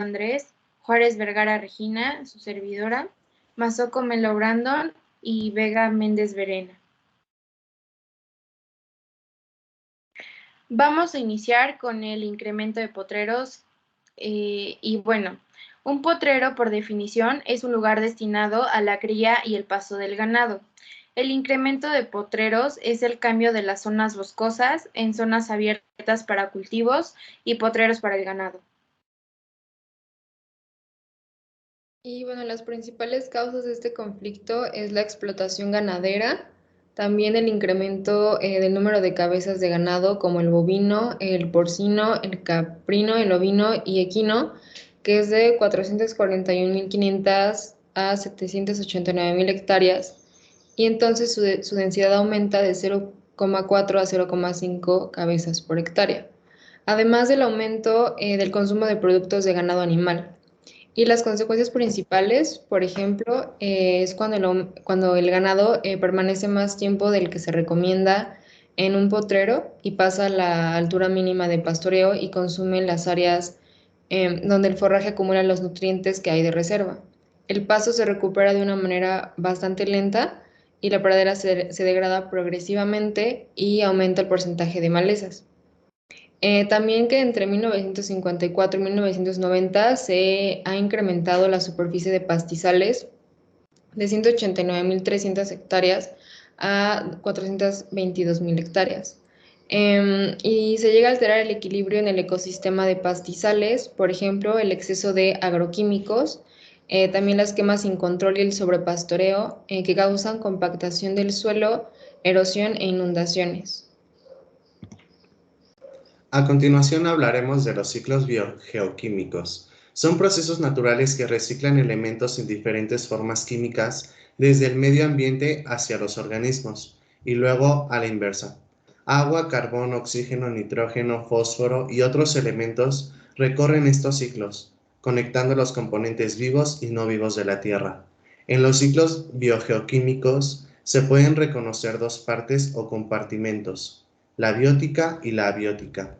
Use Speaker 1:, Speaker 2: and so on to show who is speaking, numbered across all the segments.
Speaker 1: Andrés, Juárez Vergara Regina, su servidora, Mazoco Melo Brandon y Vega Méndez Verena. Vamos a iniciar con el incremento de potreros y bueno, un potrero por definición es un lugar destinado a la cría y el paso del ganado. El incremento de potreros es el cambio de las zonas boscosas en zonas abiertas para cultivos y potreros para el ganado.
Speaker 2: Y bueno, las principales causas de este conflicto es la explotación ganadera, también el incremento del número de cabezas de ganado como el bovino, el porcino, el caprino, el ovino y equino, que es de 441.500 a 789.000 hectáreas, y entonces su densidad aumenta de 0,4 a 0,5 cabezas por hectárea, además del aumento del consumo de productos de ganado animal. Y las consecuencias principales, por ejemplo, es cuando el ganado permanece más tiempo del que se recomienda en un potrero y pasa la altura mínima de pastoreo y consume las áreas donde el forraje acumula los nutrientes que hay de reserva. El pasto se recupera de una manera bastante lenta y la pradera se degrada progresivamente y aumenta el porcentaje de malezas. También que entre 1954 y 1990 se ha incrementado la superficie de pastizales de 189.300 hectáreas a 422.000 hectáreas. Y se llega a alterar el equilibrio en el ecosistema de pastizales, por ejemplo, el exceso de agroquímicos, también las quemas sin control y el sobrepastoreo, que causan compactación del suelo, erosión e inundaciones.
Speaker 3: A continuación hablaremos de los ciclos biogeoquímicos. Son procesos naturales que reciclan elementos en diferentes formas químicas desde el medio ambiente hacia los organismos y luego a la inversa. Agua, carbón, oxígeno, nitrógeno, fósforo y otros elementos recorren estos ciclos, conectando los componentes vivos y no vivos de la Tierra. En los ciclos biogeoquímicos se pueden reconocer dos partes o compartimentos: la biótica y la abiótica.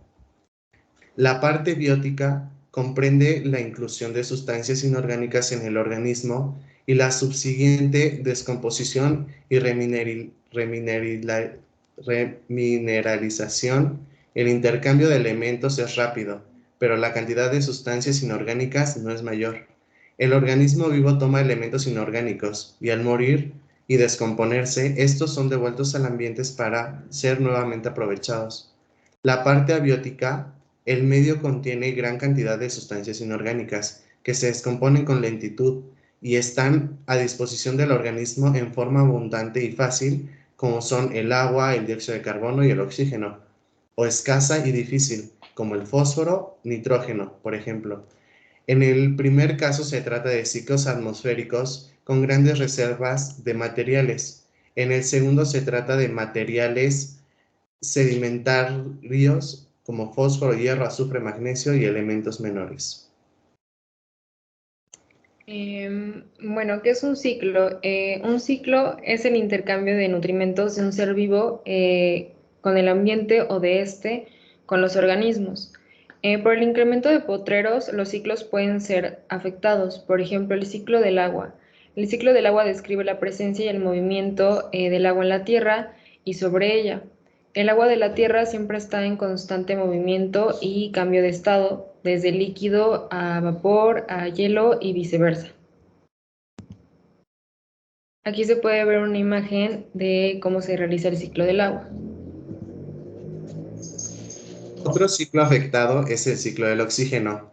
Speaker 3: La parte biótica comprende la inclusión de sustancias inorgánicas en el organismo y la subsiguiente descomposición y remineralización. El intercambio de elementos es rápido, pero la cantidad de sustancias inorgánicas no es mayor. El organismo vivo toma elementos inorgánicos y al morir y descomponerse, estos son devueltos al ambiente para ser nuevamente aprovechados. La parte abiótica, el medio contiene gran cantidad de sustancias inorgánicas que se descomponen con lentitud y están a disposición del organismo en forma abundante y fácil, como son el agua, el dióxido de carbono y el oxígeno, o escasa y difícil, como el fósforo, nitrógeno, por ejemplo. En el primer caso se trata de ciclos atmosféricos con grandes reservas de materiales. En el segundo se trata de materiales sedimentarios como fósforo, hierro, azufre, magnesio y elementos menores.
Speaker 2: Bueno, ¿qué es un ciclo? Un ciclo es el intercambio de nutrimentos de un ser vivo con el ambiente o de este con los organismos. Por el incremento de potreros, los ciclos pueden ser afectados. Por ejemplo, el ciclo del agua. El ciclo del agua describe la presencia y el movimiento del agua en la tierra y sobre ella. El agua de la tierra siempre está en constante movimiento y cambio de estado, desde líquido a vapor, a hielo y viceversa. Aquí se puede ver una imagen de cómo se realiza el ciclo del agua.
Speaker 3: Otro ciclo afectado es el ciclo del oxígeno.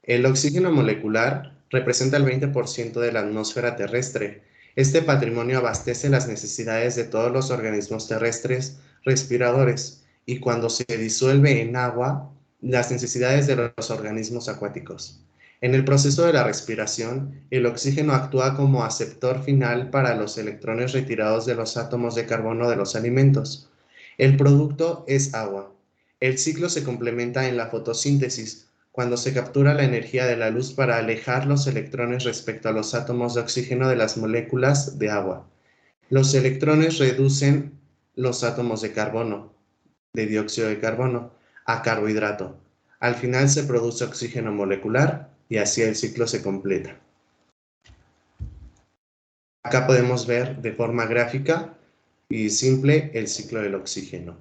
Speaker 3: El oxígeno molecular representa el 20% de la atmósfera terrestre. Este patrimonio abastece las necesidades de todos los organismos terrestres respiradores y cuando se disuelve en agua, las necesidades de los organismos acuáticos. En el proceso de la respiración, el oxígeno actúa como aceptor final para los electrones retirados de los átomos de carbono de los alimentos. El producto es agua. El ciclo se complementa en la fotosíntesis, cuando se captura la energía de la luz para alejar los electrones respecto a los átomos de oxígeno de las moléculas de agua. Los electrones reducen los átomos de carbono, de dióxido de carbono, a carbohidrato. Al final se produce oxígeno molecular y así el ciclo se completa. Acá podemos ver de forma gráfica y simple el ciclo del oxígeno.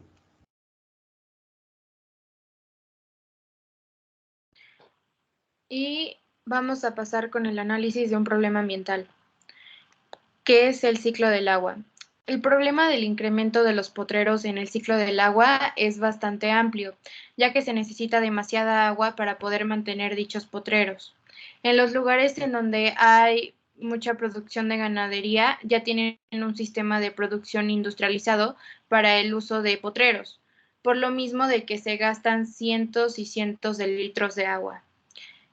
Speaker 1: Y vamos a pasar con el análisis de un problema ambiental, que es el ciclo del agua. El problema del incremento de los potreros en el ciclo del agua es bastante amplio, ya que se necesita demasiada agua para poder mantener dichos potreros. En los lugares en donde hay mucha producción de ganadería, ya tienen un sistema de producción industrializado para el uso de potreros, por lo mismo de que se gastan cientos y cientos de litros de agua.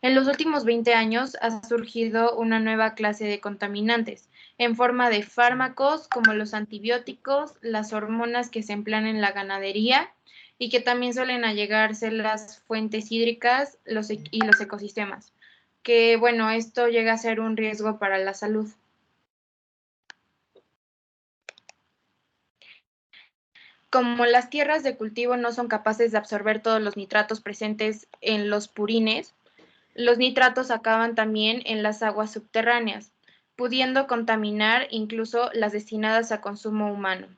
Speaker 1: En los últimos 20 años ha surgido una nueva clase de contaminantes, en forma de fármacos como los antibióticos, las hormonas que se emplean en la ganadería y que también suelen allegarse las fuentes hídricas y los ecosistemas, que bueno, esto llega a ser un riesgo para la salud. Como las tierras de cultivo no son capaces de absorber todos los nitratos presentes en los purines, los nitratos acaban también en las aguas subterráneas, pudiendo contaminar incluso las destinadas a consumo humano.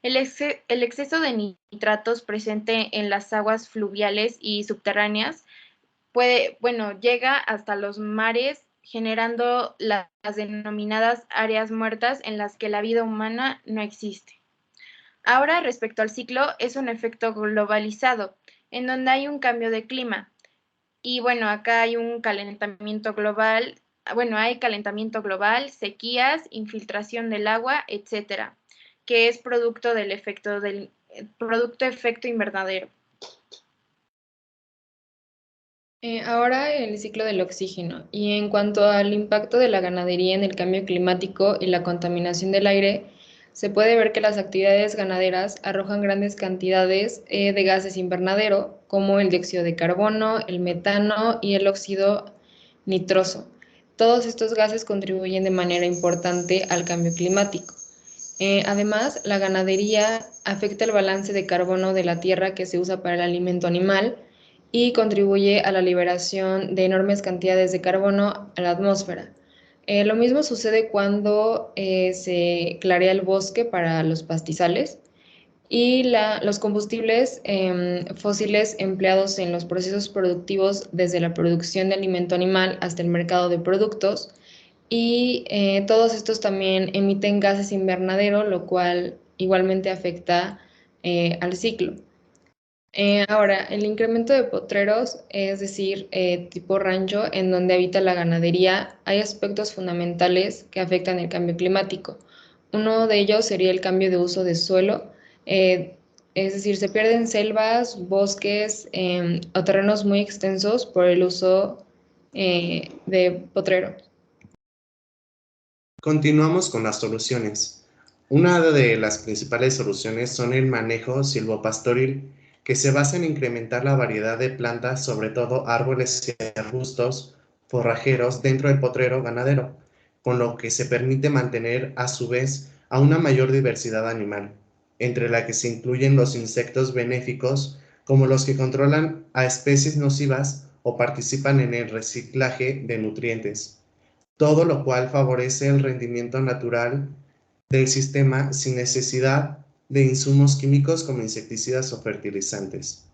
Speaker 1: El exceso de nitratos presente en las aguas fluviales y subterráneas llega hasta los mares, generando las denominadas áreas muertas en las que la vida humana no existe. Ahora, respecto al ciclo, es un efecto globalizado, en donde hay un cambio de clima. Y bueno, acá hay un calentamiento global, hay calentamiento global, sequías, infiltración del agua, etcétera, que es producto del efecto invernadero.
Speaker 2: Ahora el ciclo del oxígeno. Y en cuanto al impacto de la ganadería en el cambio climático y la contaminación del aire, se puede ver que las actividades ganaderas arrojan grandes cantidades de gases invernadero, como el dióxido de carbono, el metano y el óxido nitroso. Todos estos gases contribuyen de manera importante al cambio climático. Además, la ganadería afecta el balance de carbono de la tierra que se usa para el alimento animal y contribuye a la liberación de enormes cantidades de carbono a la atmósfera. Lo mismo sucede cuando se clarea el bosque para los pastizales y los combustibles fósiles empleados en los procesos productivos desde la producción de alimento animal hasta el mercado de productos y todos estos también emiten gases invernadero, lo cual igualmente afecta al ciclo. Ahora, el incremento de potreros, es decir, tipo rancho, en donde habita la ganadería, hay aspectos fundamentales que afectan el cambio climático. Uno de ellos sería el cambio de uso de suelo, es decir, se pierden selvas, bosques o terrenos muy extensos por el uso de potreros.
Speaker 3: Continuamos con las soluciones. Una de las principales soluciones son el manejo silvopastoril, que se basa en incrementar la variedad de plantas, sobre todo árboles y arbustos forrajeros dentro del potrero ganadero, con lo que se permite mantener a su vez a una mayor diversidad animal, entre la que se incluyen los insectos benéficos como los que controlan a especies nocivas o participan en el reciclaje de nutrientes, todo lo cual favorece el rendimiento natural del sistema sin necesidad de insumos químicos como insecticidas o fertilizantes.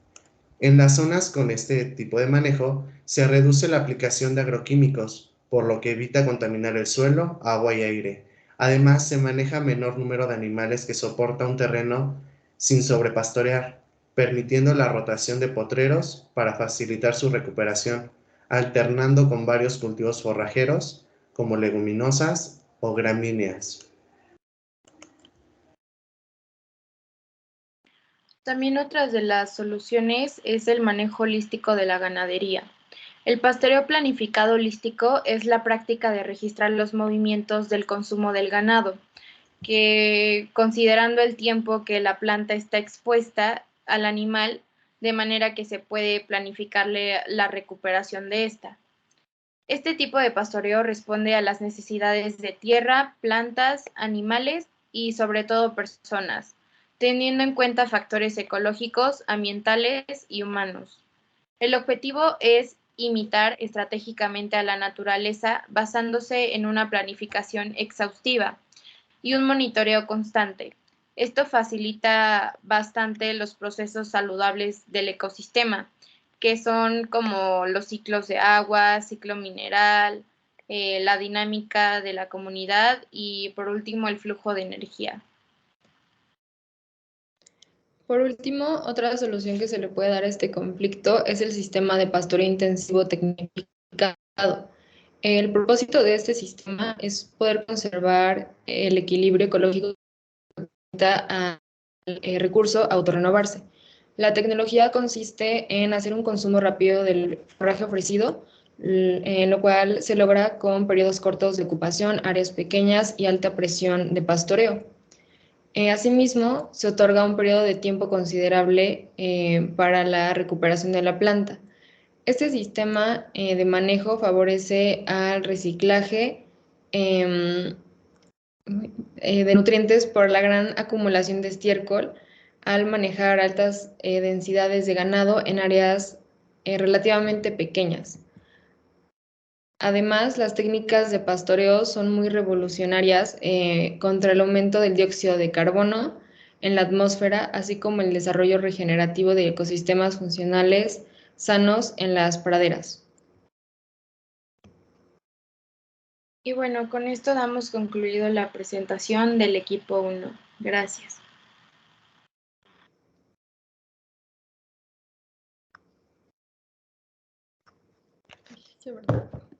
Speaker 3: En las zonas con este tipo de manejo se reduce la aplicación de agroquímicos, por lo que evita contaminar el suelo, agua y aire. Además, se maneja menor número de animales que soporta un terreno sin sobrepastorear, permitiendo la rotación de potreros para facilitar su recuperación, alternando con varios cultivos forrajeros como leguminosas o gramíneas.
Speaker 1: También otras de las soluciones es el manejo holístico de la ganadería. El pastoreo planificado holístico es la práctica de registrar los movimientos del consumo del ganado, que considerando el tiempo que la planta está expuesta al animal, de manera que se puede planificarle la recuperación de esta. Este tipo de pastoreo responde a las necesidades de tierra, plantas, animales y sobre todo personas, teniendo en cuenta factores ecológicos, ambientales y humanos. El objetivo es imitar estratégicamente a la naturaleza basándose en una planificación exhaustiva y un monitoreo constante. Esto facilita bastante los procesos saludables del ecosistema, que son como los ciclos de agua, ciclo mineral, la dinámica de la comunidad y por último el flujo de energía.
Speaker 2: Por último, otra solución que se le puede dar a este conflicto es el sistema de pastoreo intensivo tecnificado. El propósito de este sistema es poder conservar el equilibrio ecológico al recurso autorrenovarse. La tecnología consiste en hacer un consumo rápido del forraje ofrecido, en lo cual se logra con periodos cortos de ocupación, áreas pequeñas y alta presión de pastoreo. Asimismo, se otorga un periodo de tiempo considerable para la recuperación de la planta. Este sistema de manejo favorece al reciclaje em, de nutrientes por la gran acumulación de estiércol al manejar altas densidades de ganado en áreas relativamente pequeñas. Además, las técnicas de pastoreo son muy revolucionarias contra el aumento del dióxido de carbono en la atmósfera, así como el desarrollo regenerativo de ecosistemas funcionales sanos en las praderas.
Speaker 1: Y bueno, con esto damos concluido la presentación del equipo 1. Gracias.
Speaker 2: Sí, ¿verdad?